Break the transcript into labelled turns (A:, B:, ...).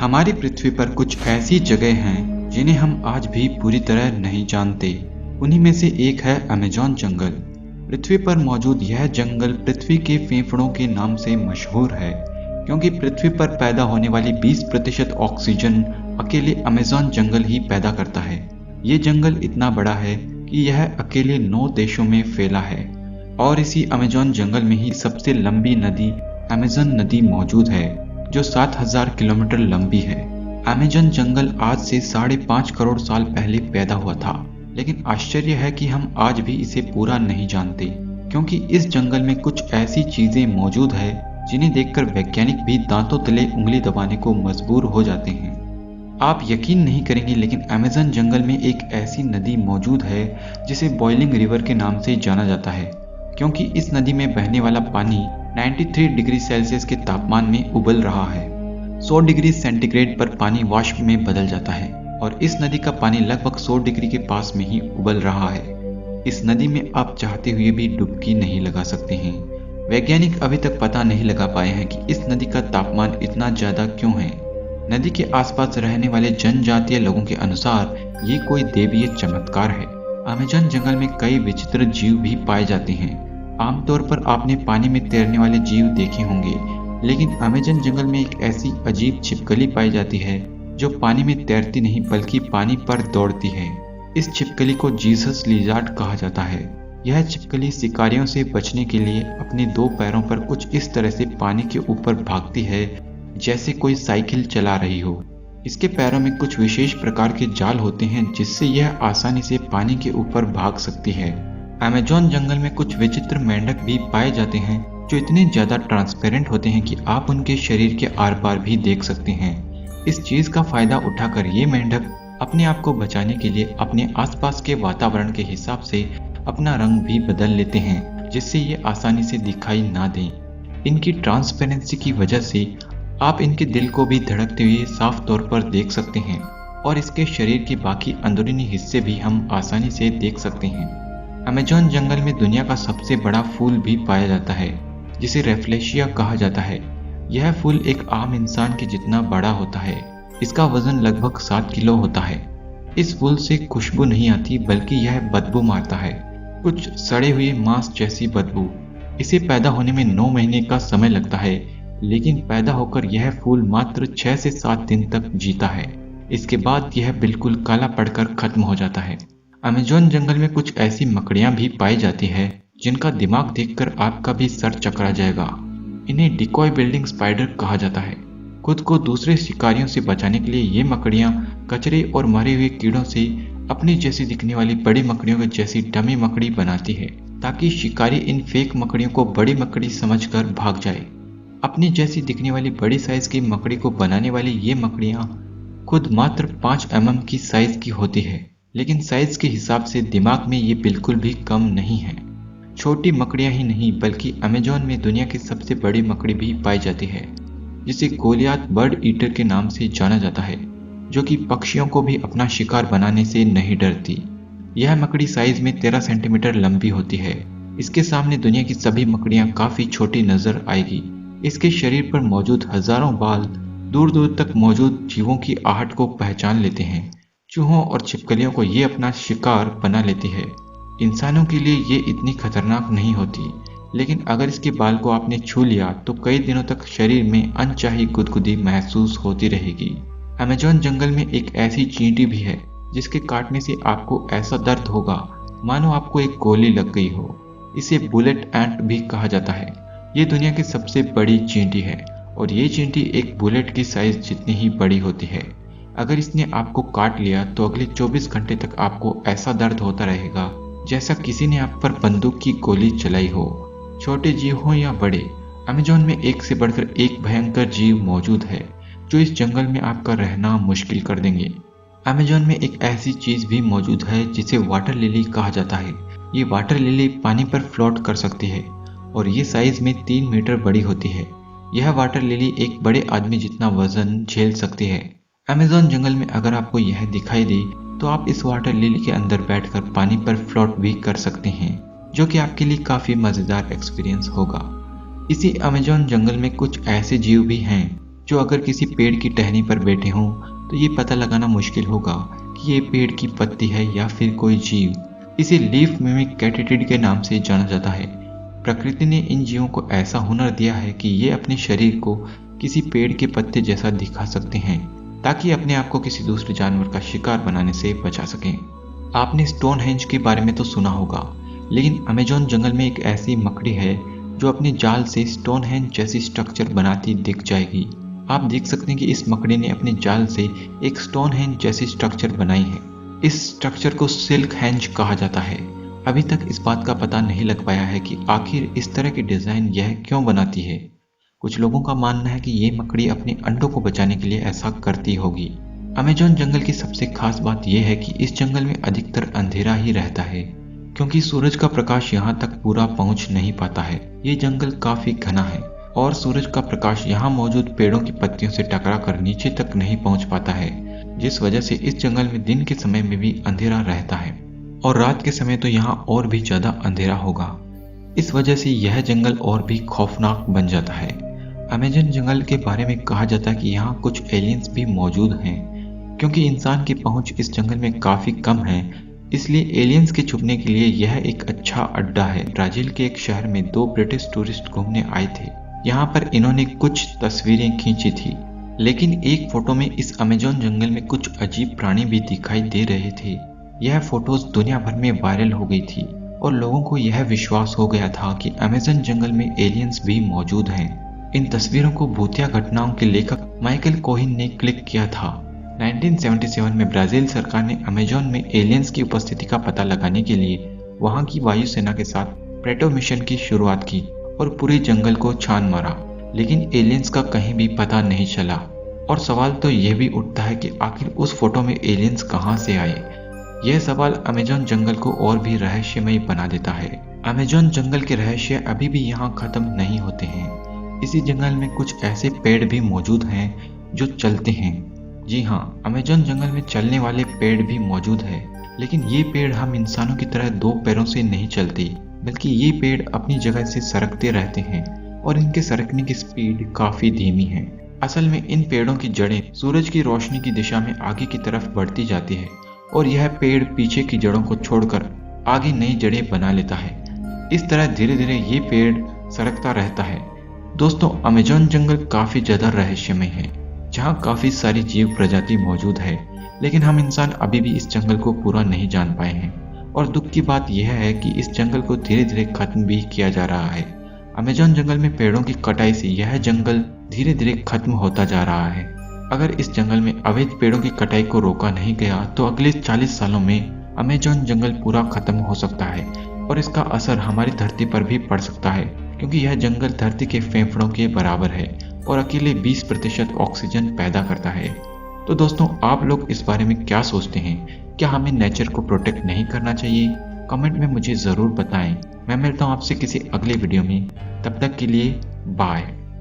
A: हमारी पृथ्वी पर कुछ ऐसी जगह हैं जिन्हें हम आज भी पूरी तरह नहीं जानते। उन्हीं में से एक है अमेज़न जंगल। पृथ्वी पर मौजूद यह जंगल पृथ्वी के फेफड़ों के नाम से मशहूर है, क्योंकि पृथ्वी पर पैदा होने वाली 20% ऑक्सीजन अकेले अमेज़न जंगल ही पैदा करता है। ये जंगल इतना बड़ा है कि यह अकेले 9 देशों में फैला है और इसी अमेज़न जंगल में ही सबसे लंबी नदी अमेज़न नदी मौजूद है, जो 7000 किलोमीटर लंबी है। अमेज़न जंगल आज से 5.5 करोड़ साल पहले पैदा हुआ था, लेकिन आश्चर्य है कि हम आज भी इसे पूरा नहीं जानते, क्योंकि इस जंगल में कुछ ऐसी चीजें मौजूद है जिन्हें देखकर वैज्ञानिक भी दांतों तले उंगली दबाने को मजबूर हो जाते हैं। आप यकीन नहीं करेंगे, लेकिन अमेज़न जंगल में एक ऐसी नदी मौजूद है जिसे बॉइलिंग रिवर के नाम से जाना जाता है, क्योंकि इस नदी में बहने वाला पानी 93 डिग्री सेल्सियस के तापमान में उबल रहा है। 100 डिग्री सेंटीग्रेड पर पानी वाष्प में बदल जाता है और इस नदी का पानी लगभग 100 डिग्री के पास में ही उबल रहा है। इस नदी में आप चाहते हुए भी डुबकी नहीं लगा सकते हैं। वैज्ञानिक अभी तक पता नहीं लगा पाए हैं कि इस नदी का तापमान इतना ज्यादा क्यों है। नदी के आसपास रहने वाले जनजातीय लोगों के अनुसार ये कोई दैवीय चमत्कार है। अमेज़न जंगल में कई विचित्र जीव भी पाए जाते हैं। आमतौर पर आपने पानी में तैरने वाले जीव देखे होंगे, लेकिन अमेज़न जंगल में एक ऐसी अजीब छिपकली पाई जाती है जो पानी में तैरती नहीं बल्कि पानी पर दौड़ती है। इस छिपकली को जीसस लिजार्ड कहा जाता है। यह छिपकली शिकारियों से बचने के लिए अपने 2 पैरों पर कुछ इस तरह से पानी के ऊपर भागती है जैसे कोई साइकिल चला रही हो। इसके पैरों में कुछ विशेष प्रकार के जाल होते हैं जिससे यह आसानी से पानी के ऊपर भाग सकती है। अमेज़न जंगल में कुछ विचित्र मेंढक भी पाए जाते हैं जो इतने ज्यादा ट्रांसपेरेंट होते हैं कि आप उनके शरीर के आर पार भी देख सकते हैं। इस चीज का फायदा उठाकर ये मेंढक अपने आप को बचाने के लिए अपने आसपास के वातावरण के हिसाब से अपना रंग भी बदल लेते हैं, जिससे ये आसानी से दिखाई ना दें। इनकी ट्रांसपेरेंसी की वजह से आप इनके दिल को भी धड़कते हुए साफ तौर पर देख सकते हैं और इसके शरीर के बाकी अंदरूनी हिस्से भी हम आसानी से देख सकते हैं। अमेज़न जंगल में दुनिया का सबसे बड़ा फूल भी पाया जाता है, जिसे रेफ्लेशिया कहा जाता है। यह फूल एक आम इंसान के जितना बड़ा होता है। इसका वजन लगभग 7 किलो होता है। इस फूल से खुशबू नहीं आती, बल्कि यह बदबू मारता है, कुछ सड़े हुए मांस जैसी बदबू। इसे पैदा होने में 9 महीने का समय लगता है, लेकिन पैदा होकर यह फूल मात्र 6 से 7 दिन तक जीता है। इसके बाद यह बिल्कुल काला पड़कर खत्म हो जाता है। अमेज़न जंगल में कुछ ऐसी मकड़ियां भी पाई जाती है जिनका दिमाग देखकर आपका भी सर चकरा जाएगा। इन्हें डिकॉय बिल्डिंग स्पाइडर कहा जाता है। खुद को दूसरे शिकारियों से बचाने के लिए ये मकड़ियां कचरे और मरे हुए कीड़ों से अपनी जैसी दिखने वाली बड़ी मकड़ियों के जैसी डमी मकड़ी बनाती है, ताकि शिकारी इन फेक मकड़ियों को बड़ी मकड़ी समझकर भाग जाए। अपनी जैसी दिखने वाली बड़ी साइज की मकड़ी को बनाने वाली ये मकड़ियां खुद मात्र 5 mm की साइज की होती है, लेकिन साइज के हिसाब से दिमाग में ये बिल्कुल भी कम नहीं है। छोटी मकड़ियां ही नहीं, बल्कि अमेज़न में दुनिया की सबसे बड़ी मकड़ी भी पाई जाती है, जिसे गोलियात बर्ड ईटर के नाम से जाना जाता है, जो कि पक्षियों को भी अपना शिकार बनाने से नहीं डरती। यह मकड़ी साइज में 13 सेंटीमीटर लंबी होती है। इसके सामने दुनिया की सभी मकड़ियां काफी छोटी नजर आएगी। इसके शरीर पर मौजूद हजारों बाल दूर दूर तक मौजूद जीवों की आहट को पहचान लेते हैं। चूहों और छिपकलियों को ये अपना शिकार बना लेती है। इंसानों के लिए ये इतनी खतरनाक नहीं होती, लेकिन अगर इसके बाल को आपने छू लिया तो कई दिनों तक शरीर में अनचाही गुदगुदी महसूस होती रहेगी। अमेज़न जंगल में एक ऐसी चींटी भी है जिसके काटने से आपको ऐसा दर्द होगा मानो आपको एक गोली लग गई हो। इसे बुलेट एंट भी कहा जाता है। ये दुनिया की सबसे बड़ी चींटी है और ये चींटी एक बुलेट की साइज जितनी ही बड़ी होती है। अगर इसने आपको काट लिया तो अगले 24 घंटे तक आपको ऐसा दर्द होता रहेगा जैसा किसी ने आप पर बंदूक की गोली चलाई हो। छोटे जीव हो या बड़े, अमेज़न में एक से बढ़कर एक भयंकर जीव मौजूद है जो इस जंगल में आपका रहना मुश्किल कर देंगे। अमेज़न में एक ऐसी चीज भी मौजूद है जिसे वाटर लिली कहा जाता है। ये वाटर लिली पानी पर फ्लोट कर सकती है और ये साइज में 3 मीटर बड़ी होती है। यह वाटर लिली एक बड़े आदमी जितना वजन झेल सकती है। अमेज़न जंगल में अगर आपको यह दिखाई दे तो आप इस वाटर लिली के अंदर बैठकर पानी पर फ्लोट भी कर सकते हैं, जो कि आपके लिए काफी मजेदार एक्सपीरियंस होगा। इसी अमेज़न जंगल में कुछ ऐसे जीव भी हैं जो अगर किसी पेड़ की टहनी पर बैठे हों तो ये पता लगाना मुश्किल होगा कि ये पेड़ की पत्ती है या फिर कोई जीव। इसे लीफ मिमिक कैटेटिड के नाम से जाना जाता है। प्रकृति ने इन जीवों को ऐसा हुनर दिया है कि ये अपने शरीर को किसी पेड़ के पत्ते जैसा दिखा सकते हैं ताकि अपने आप को किसी दूसरे जानवर का शिकार बनाने से बचा सकें। आपने स्टोनहेंज के बारे में तो सुना होगा, लेकिन अमेज़न जंगल में एक ऐसी मकड़ी है जो अपने जाल से स्टोनहेंज जैसी स्ट्रक्चर बनाती दिख जाएगी। आप देख सकते हैं कि इस मकड़ी ने अपने जाल से एक स्टोनहेंज जैसी स्ट्रक्चर बनाई है। इस स्ट्रक्चर को सिल्क हेंज कहा जाता है। अभी तक इस बात का पता नहीं लग पाया है कि आखिर इस तरह की डिजाइन यह क्यों बनाती है। कुछ लोगों का मानना है कि ये मकड़ी अपने अंडों को बचाने के लिए ऐसा करती होगी। अमेज़न जंगल की सबसे खास बात यह है कि इस जंगल में अधिकतर अंधेरा ही रहता है, क्योंकि सूरज का प्रकाश यहाँ तक पूरा पहुँच नहीं पाता है। ये जंगल काफी घना है और सूरज का प्रकाश यहाँ मौजूद पेड़ों की पत्तियों से टकरा कर नीचे तक नहीं पहुँच पाता है, जिस वजह से इस जंगल में दिन के समय में भी अंधेरा रहता है और रात के समय तो यहाँ और भी ज्यादा अंधेरा होगा। इस वजह से यह जंगल और भी खौफनाक बन जाता है। अमेज़न जंगल के बारे में कहा जाता है कि यहाँ कुछ एलियंस भी मौजूद हैं। क्योंकि इंसान की पहुंच इस जंगल में काफी कम है, इसलिए एलियंस के छुपने के लिए यह एक अच्छा अड्डा है। ब्राजील के एक शहर में 2 ब्रिटिश टूरिस्ट घूमने आए थे। यहाँ पर इन्होंने कुछ तस्वीरें खींची थी, लेकिन एक फोटो में इस अमेज़न जंगल में कुछ अजीब प्राणी भी दिखाई दे रहे थे। यह फोटोज दुनिया भर में वायरल हो गई थी और लोगों को यह विश्वास हो गया था कि अमेज़न जंगल में एलियंस भी मौजूद हैं। इन तस्वीरों को भूतिया घटनाओं के लेखक माइकल कोहिन ने क्लिक किया था। 1977 में ब्राजील सरकार ने अमेज़न में एलियंस की उपस्थिति का पता लगाने के लिए वहां की वायुसेना के साथ प्रेटो मिशन की शुरुआत की और पूरे जंगल को छान मारा, लेकिन एलियंस का कहीं भी पता नहीं चला। और सवाल तो यह भी उठता है कि आखिर उस फोटो में एलियंस कहां से आए। यह सवाल अमेज़न जंगल को और भी रहस्यमय बना देता है। अमेज़न जंगल के रहस्य अभी भी यहाँ खत्म नहीं होते हैं। इसी जंगल में कुछ ऐसे पेड़ भी मौजूद हैं जो चलते हैं। जी हाँ, अमेज़न जंगल में चलने वाले पेड़ भी मौजूद है, लेकिन ये पेड़ हम इंसानों की तरह 2 पैरों से नहीं चलते, बल्कि ये पेड़ अपनी जगह से सरकते रहते हैं और इनके सरकने की स्पीड काफी धीमी है। असल में इन पेड़ों की जड़ें सूरज की रोशनी की दिशा में आगे की तरफ बढ़ती जाती है और यह पेड़ पीछे की जड़ों को छोड़कर आगे नई जड़ें बना लेता है। इस तरह धीरे धीरे ये पेड़ सरकता रहता है। दोस्तों, अमेज़न जंगल काफी ज्यादा रहस्यमय है, जहाँ काफी सारी जीव प्रजाति मौजूद है, लेकिन हम इंसान अभी भी इस जंगल को पूरा नहीं जान पाए हैं। और दुख की बात यह है कि इस जंगल को धीरे धीरे खत्म भी किया जा रहा है। अमेज़न जंगल में पेड़ों की कटाई से यह जंगल धीरे धीरे खत्म होता जा रहा है। अगर इस जंगल में अवैध पेड़ों की कटाई को रोका नहीं गया तो अगले 40 सालों में अमेज़न जंगल पूरा खत्म हो सकता है और इसका असर हमारी धरती पर भी पड़ सकता है, क्योंकि यह जंगल धरती के फेफड़ों के बराबर है और अकेले 20% ऑक्सीजन पैदा करता है। तो दोस्तों, आप लोग इस बारे में क्या सोचते हैं? क्या हमें नेचर को प्रोटेक्ट नहीं करना चाहिए? कमेंट में मुझे ज़रूर बताएं। मैं मिलता हूँ आपसे किसी अगले वीडियो में। तब तक के लिए बाय।